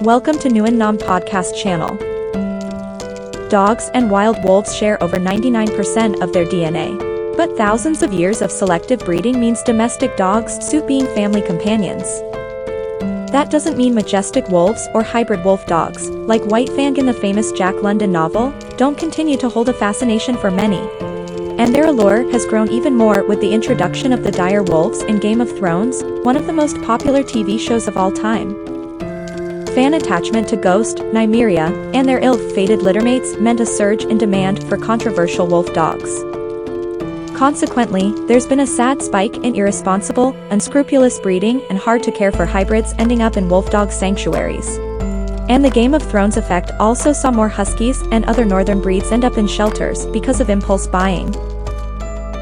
Welcome to Nguyen Nam Podcast channel. Dogs and wild wolves share over 99% of their DNA. But thousands of years of selective breeding means domestic dogs suit being family companions. That doesn't mean majestic wolves or hybrid wolf dogs, like White Fang in the famous Jack London novel, don't continue to hold a fascination for many. And their allure has grown even more with the introduction of the dire wolves in Game of Thrones, one of the most popular TV shows of all time. Fan attachment to Ghost, Nymeria, and their ill-fated littermates meant a surge in demand for controversial wolf dogs. Consequently, there's been a sad spike in irresponsible, unscrupulous breeding and hard-to-care-for hybrids ending up in wolf dog sanctuaries. And the Game of Thrones effect also saw more huskies and other northern breeds end up in shelters because of impulse buying.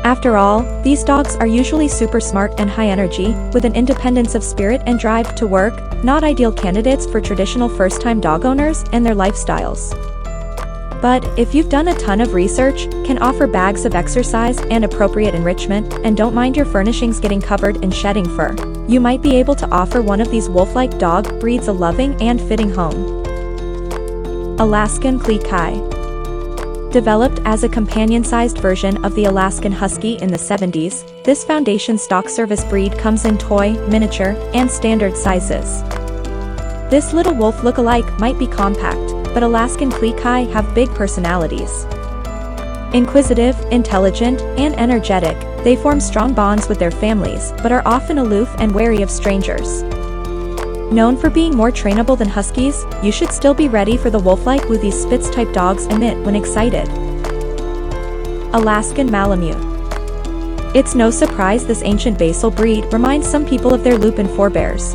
After all, these dogs are usually super smart and high energy, with an independence of spirit and drive to work, not ideal candidates for traditional first-time dog owners and their lifestyles. But, if you've done a ton of research, can offer bags of exercise and appropriate enrichment, and don't mind your furnishings getting covered in shedding fur, you might be able to offer one of these wolf-like dog breeds a loving and fitting home. Alaskan Klee Kai. Developed as a companion-sized version of the Alaskan Husky in the 70s, this foundation stock service breed comes in toy, miniature, and standard sizes. This little wolf look-alike might be compact, but Alaskan Klee Kai have big personalities. Inquisitive, intelligent, and energetic, they form strong bonds with their families but are often aloof and wary of strangers. Known for being more trainable than huskies, you should still be ready for the wolf-like woo these Spitz-type dogs emit when excited. Alaskan Malamute. It's no surprise this ancient basal breed reminds some people of their lupin forebears.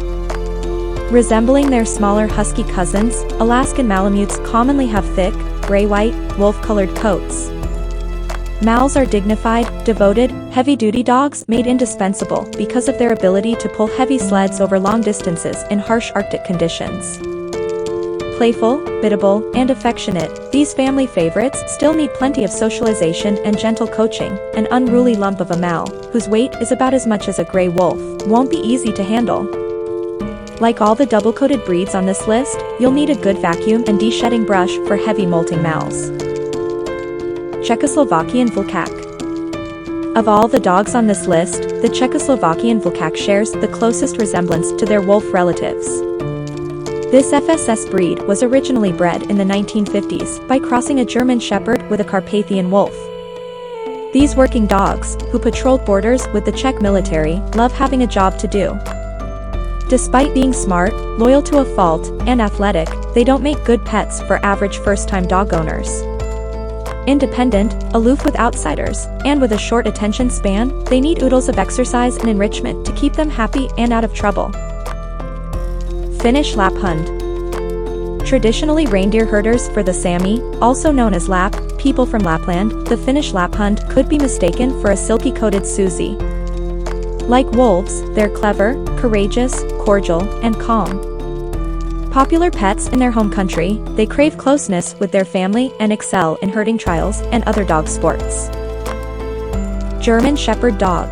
Resembling their smaller husky cousins, Alaskan Malamutes commonly have thick, gray-white, wolf-colored coats. Mals are dignified, devoted, heavy-duty dogs made indispensable because of their ability to pull heavy sleds over long distances in harsh Arctic conditions. Playful, biddable, and affectionate, these family favorites still need plenty of socialization and gentle coaching. An unruly lump of a Mal, whose weight is about as much as a gray wolf, won't be easy to handle. Like all the double-coated breeds on this list, you'll need a good vacuum and de-shedding brush for heavy molting Mals. Czechoslovakian Vlcak. Of all the dogs on this list, the Czechoslovakian Vlcak shares the closest resemblance to their wolf relatives. This FSS breed was originally bred in the 1950s by crossing a German Shepherd with a Carpathian wolf. These working dogs, who patrolled borders with the Czech military, love having a job to do. Despite being smart, loyal to a fault, and athletic, they don't make good pets for average first-time dog owners. Independent, aloof with outsiders, and with a short attention span, they need oodles of exercise and enrichment to keep them happy and out of trouble. Finnish Lapphund. Traditionally reindeer herders for the Sami, also known as Lapp, people from Lapland, the Finnish Lapphund could be mistaken for a silky-coated Susie. Like wolves, they're clever, courageous, cordial, and calm. Popular pets in their home country, they crave closeness with their family and excel in herding trials and other dog sports. German Shepherd Dog.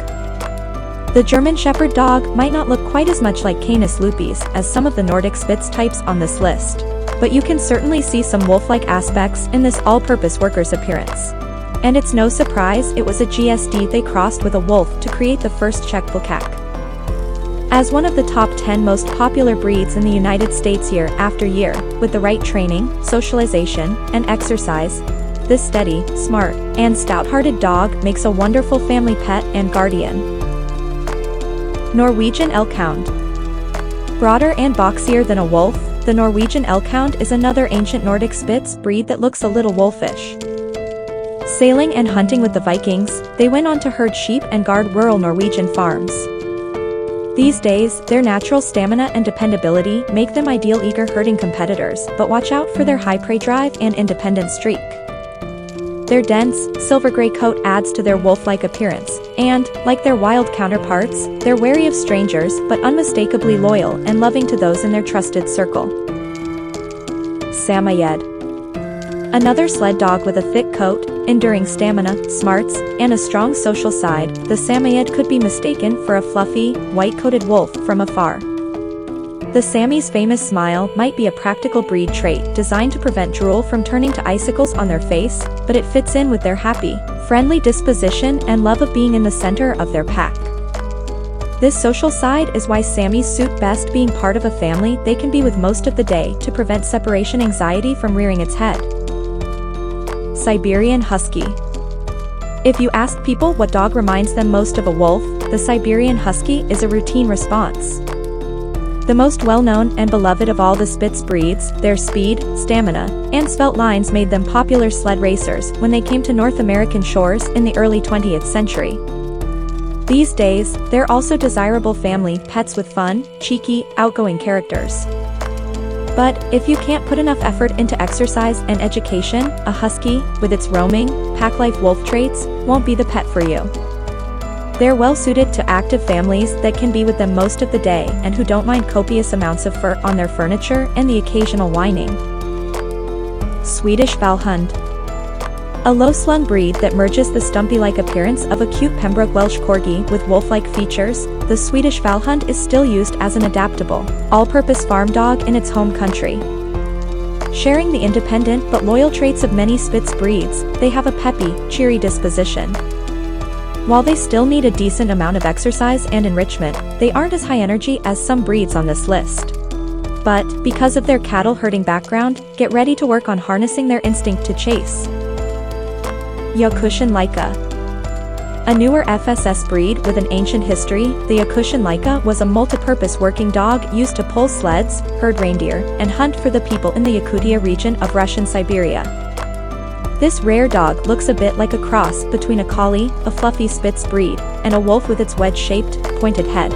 The German Shepherd dog might not look quite as much like Canis lupus as some of the Nordic Spitz types on this list, but you can certainly see some wolf-like aspects in this all-purpose worker's appearance. And it's no surprise it was a GSD they crossed with a wolf to create the first Czech Vlcak. As one of the top 10 most popular breeds in the United States year after year, with the right training, socialization, and exercise, this steady, smart, and stout-hearted dog makes a wonderful family pet and guardian. Norwegian Elkhound. Broader and boxier than a wolf, the Norwegian Elkhound is another ancient Nordic Spitz breed that looks a little wolfish. Sailing and hunting with the Vikings, they went on to herd sheep and guard rural Norwegian farms. These days, their natural stamina and dependability make them ideal eager herding competitors, but watch out for their high prey drive and independent streak. Their dense, silver-gray coat adds to their wolf-like appearance, and, like their wild counterparts, they're wary of strangers but unmistakably loyal and loving to those in their trusted circle. Samoyed. Another sled dog with a thick coat, enduring stamina, smarts, and a strong social side, the Samoyed could be mistaken for a fluffy, white-coated wolf from afar. The Sami's famous smile might be a practical breed trait designed to prevent drool from turning to icicles on their face, but it fits in with their happy, friendly disposition and love of being in the center of their pack. This social side is why Samis suit best being part of a family they can be with most of the day to prevent separation anxiety from rearing its head. Siberian Husky. If you ask people what dog reminds them most of a wolf, the Siberian Husky is a routine response. The most well-known and beloved of all the Spitz breeds, their speed, stamina, and svelte lines made them popular sled racers when they came to North American shores in the early 20th century. These days, they're also desirable family pets with fun, cheeky, outgoing characters. But if you can't put enough effort into exercise and education, a husky, with its roaming, pack-life wolf traits, won't be the pet for you. They're well-suited to active families that can be with them most of the day and who don't mind copious amounts of fur on their furniture and the occasional whining. Swedish Vallhund. A low-slung breed that merges the stumpy-like appearance of a cute Pembroke Welsh Corgi with wolf-like features, the Swedish Vallhund is still used as an adaptable, all-purpose farm dog in its home country. Sharing the independent but loyal traits of many Spitz breeds, they have a peppy, cheery disposition. While they still need a decent amount of exercise and enrichment, they aren't as high energy as some breeds on this list. But, because of their cattle herding background, get ready to work on harnessing their instinct to chase. Yakutian Laika. A newer FSS breed with an ancient history, the Yakutian Laika was a multi-purpose working dog used to pull sleds, herd reindeer, and hunt for the people in the Yakutia region of Russian Siberia. This rare dog looks a bit like a cross between a collie, a fluffy Spitz breed, and a wolf with its wedge-shaped, pointed head.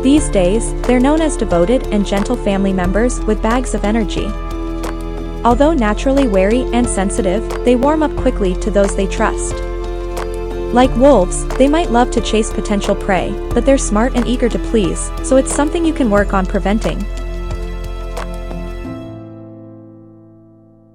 These days, they're known as devoted and gentle family members with bags of energy. Although naturally wary and sensitive, they warm up quickly to those they trust. Like wolves, they might love to chase potential prey, but they're smart and eager to please, so it's something you can work on preventing.